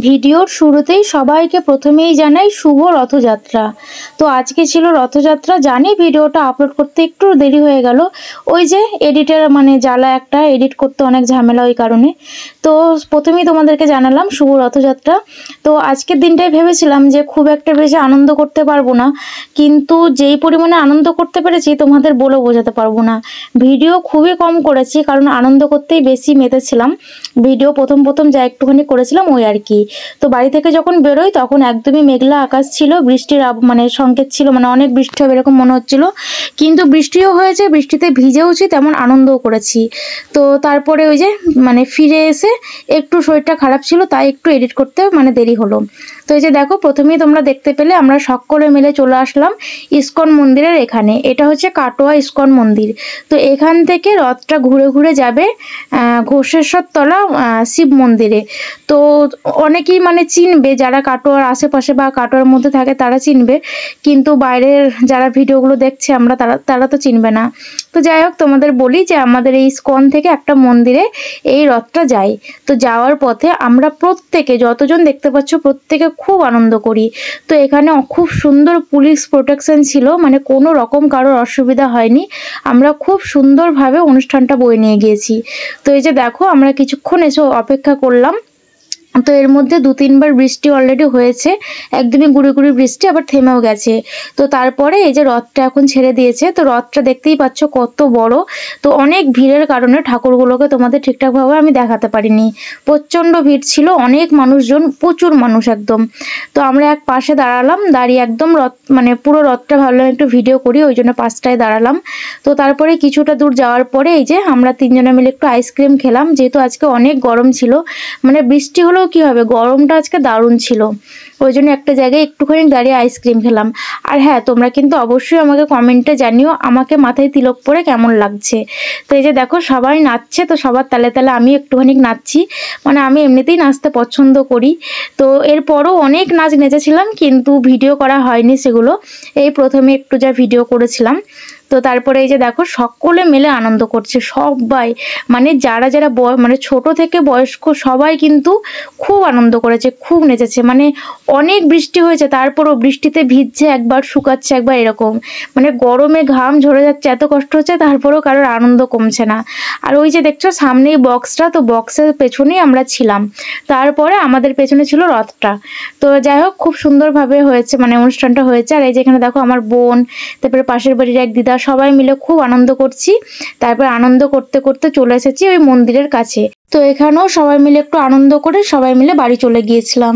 ভিডিওর শুরুতেই সবাইকে প্রথমেই জানাই শুভ রথযাত্রা। তো আজকে ছিল রথযাত্রা, জানি ভিডিওটা আপলোড করতে একটু দেরি হয়ে গেল। ওই যে এডিটের জ্বালা, একটা এডিট করতে অনেক ঝামেলা, ওই কারণে। তো প্রথমেই তোমাদেরকে জানালাম শুভ রথযাত্রা। তো আজকের দিনটাই ভেবেছিলাম যে খুব একটা বেশি আনন্দ করতে পারবো না, কিন্তু যেই পরিমাণে আনন্দ করতে পেরেছি তোমাদের বলে বোঝাতে পারবো না। ভিডিও খুবই কম করেছি, কারণ আনন্দ করতেই বেশি মেতেছিলাম। ভিডিও প্রথম যা একটুখানি করেছিলাম ওই আর কি। তো বাড়ি থেকে যখন বেরোই তখন একদমই মেঘলা আকাশ ছিল, বৃষ্টির সংকেত ছিল, অনেক বৃষ্টি হবে এরকম মনে হচ্ছিল। কিন্তু বৃষ্টিও হয়েছে, বৃষ্টিতে ভিজেওছি, তেমন আনন্দও করেছি। তো তারপরে ওই যে ফিরে এসে একটু শরীরটা খারাপ ছিল, তাই একটু এডিট করতে দেরি হলো। তো এই যে দেখো, প্রথমেই তোমরা দেখতে পেলে আমরা সকলে মিলে চলে আসলাম ইস্কন মন্দিরের এখানে। এটা হচ্ছে কাটোয়া ইস্কন মন্দির। তো এখান থেকে রথটা ঘুরে ঘুরে যাবে ঘোষেশ্বর তলা শিব মন্দিরে। তো অনেকেই চিনবে, যারা কাটোয়ার আশেপাশে বা কাটোয়ার মধ্যে থাকে তারা চিনবে, কিন্তু বাইরের যারা ভিডিওগুলো দেখছে তারা তো চিনবে না। তো যাই হোক, তোমাদের বলি যে আমাদের এই ইস্কন থেকে একটা মন্দিরে এই রথটা যায়। তো যাওয়ার পথে আমরা প্রত্যেকে, যতজন দেখতে পাচ্ছ, প্রত্যেকে খুব আনন্দ করি। তো এখানে খুব সুন্দর পুলিশ প্রোটেকশন ছিল, কোনো রকম কারোর অসুবিধা হয়নি। আমরা খুব সুন্দরভাবে অনুষ্ঠানটা বয়ে নিয়ে গিয়েছি। তো এই যে দেখো, আমরা কিছুক্ষণ এসে অপেক্ষা করলাম। তো এর মধ্যে 2-3 বার বৃষ্টি অলরেডি হয়েছে, একদমই গুঁড়ি গুঁড়ি বৃষ্টি, আবার থেমেও গেছে। তো তারপরে এই যে রথটা এখন ছেড়ে দিয়েছে। তো রথটা দেখতেই পাচ্ছ কত বড়। তো অনেক ভিড়ের কারণে ঠাকুরগুলোকে তোমাদের ঠিকঠাকভাবে আমি দেখাতে পারিনি, প্রচণ্ড ভিড় ছিল, অনেক মানুষজন, প্রচুর মানুষ একদম। তো আমরা এক পাশে দাঁড়ালাম, দাঁড়িয়ে একদম রথ পুরো রথটা ভাবলাম একটু ভিডিও করি, ওই জন্য পাশটায় দাঁড়ালাম। তো তারপরে কিছুটা দূর যাওয়ার পরে এই যে আমরা 3জনে মিলে একটু আইসক্রিম খেলাম, যেহেতু আজকে অনেক গরম ছিল। বৃষ্টি হলেও কি হবে, গরমটা আজকে দারুণ ছিল, ওই জন্য একটা জায়গায় একটুখানি দাঁড়িয়ে আইসক্রিম খেলাম। আর হ্যাঁ, তোমরা কিন্তু অবশ্যই আমাকে কমেন্টে জানিও আমাকে মাথায় তিলক পরে কেমন লাগছে। তো এই যে দেখো, সবাই নাচছে, তো সবার তালে তালে আমি একটুখানি নাচছি, আমি এমনিতেই নাচতে পছন্দ করি। তো এরপরও অনেক নাচ নেচেছিলাম, কিন্তু ভিডিও করা হয়নি সেগুলো, এই প্রথমে একটু যা ভিডিও করেছিলাম। তো তারপরে এই যে দেখো, সকলে মিলে আনন্দ করছে, সবাই, যারা যারা ছোট থেকে বয়স্ক সবাই কিন্তু খুব আনন্দ করেছে, খুব নেচেছে। অনেক বৃষ্টি হয়েছে, তারপরও বৃষ্টিতে ভিজছে একবার, শুকাচ্ছে একবার, এরকম গরমে ঘাম ঝরে যাচ্ছে, এত কষ্ট হচ্ছে, তারপরেও কারোর আনন্দ কমছে না। আর ওই যে দেখছো সামনেই বক্সটা, তো বক্সের পেছনেই আমরা ছিলাম, তারপরে আমাদের পেছনে ছিল রথটা। তো যাই হোক, খুব সুন্দরভাবে হয়েছে, অনুষ্ঠানটা হয়েছে। আর এই যেখানে দেখো আমার বোন, তারপরে পাশের বাড়ির এক দিদা, সবাই মিলে খুব আনন্দ করছি। তারপর আনন্দ করতে করতে চলে এসেছি ওই মন্দিরের কাছে। তো এখানেও সবাই মিলে একটু আনন্দ করে সবাই মিলে বাড়ি চলে গিয়েছিলাম।